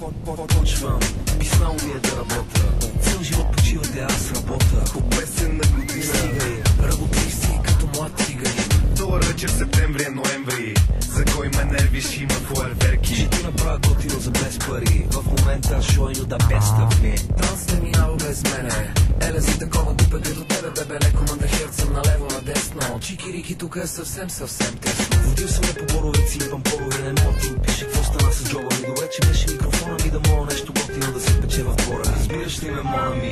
Почвам, писнал ми е да работя. Цял живот почивате, аз работя. По песен на година стигай, работи си като млад тигай. Долар вечер септември е ноември. За кой ме нервиш, има фойерверки. Ще ти направя готино за без пари. В момента шойно да представи. Транс не минава без мене. Еле си такова дупете до тебе, бебе, леко манда херцам налево надесно. Чики-рики тук е съвсем тесно. Водил съм ме по боровици и пампорови, не мога ти пише какво стана с джоба ми. Добре, че беше микрофона ми да мога нещо готино да се пече в двора. Разбираш ли ме, мона ми?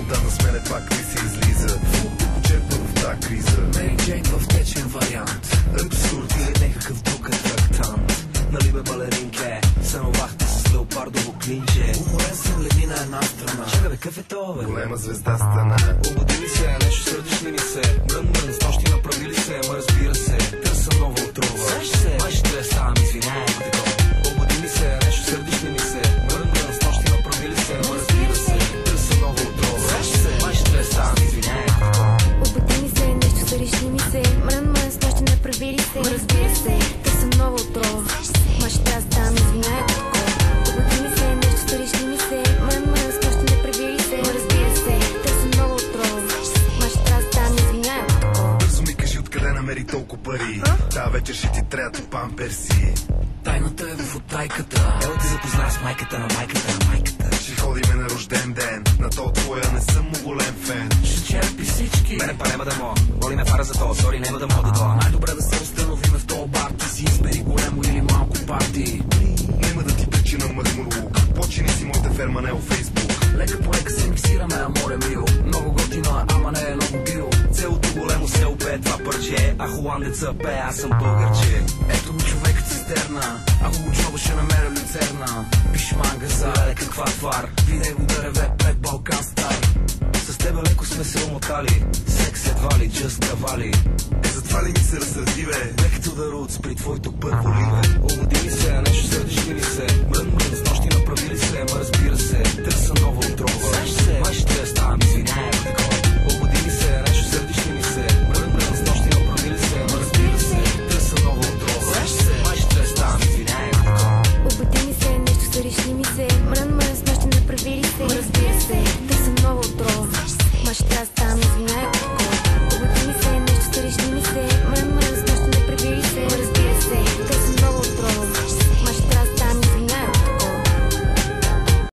Отдавна с мене пак ли се излиза. Фулто почерпа в тази криза. Мери Джейн в течен вариант. Абсурд или някакъв друг атрактант. Нали бе, балеринке, съновахте с леопардово клинче. Уморен съм, легни на една страна. Чакай бе, къв е това, бе? Голема звезда стана. Обади ми се, нещо сърдиш ли ми се? Мрън, с нощи направили се, ама разбира се. Търса нова отрова. Знаеш се, май ще ставам, извинявай, такова. Обади ми се, нещо сърдиш ли ми се? Мрън, с нощи направили се, ама разбира се. Търса нова отрова. Знаеш се, май ще ставам, извинявай, такова. Обади ми се, нещо сърдиш ли ми се? Мрън, с нощи направили се, ама разбира се. Търса нова отрова. Май ще ставам, извинявай, такова. Обади ми се, нещо сърдиш ли ми се? Мрън, с нощи направили се, ама разбира се. Търса нова отрова. Май ще ставам, извинявай, такова. Бързо ми кажи откъде намери толкова пари. Та вечер ще ти трябват памперси. Тайната е в оттайката. Ела ти запозна с майката на майката на майката. Ще ходиме на рожден ден. На то твоя не съм му голем фен. Ще черпи всички. Мене па нема да мога. Боли ме пара за това, сори, нема да мога да дойда. Най-добре да се установиме в този бар. Ти си избери големо или малко парти. Нема да ти причина мърмурлук. Почини си моята ферма, не о Фейсбук. Лека по лека се миксираме, а море мил. Много готино е, ама не е много бил. Целото големо село пее това парче. А холандеца пее, аз съм българче. Ето ми човекът цистерна. Ако го чува ще намеря люцерна. Пише мангаза, каква твар. Видей го да реве пред Балкан Стар. С тебе леко сме се умотали. Секс едва ли, just кавали. Затова ли ми се разсърди, бе? Back to the roots при твоето първо ливе. Обади ми се, нещо сърдиш ли ми се?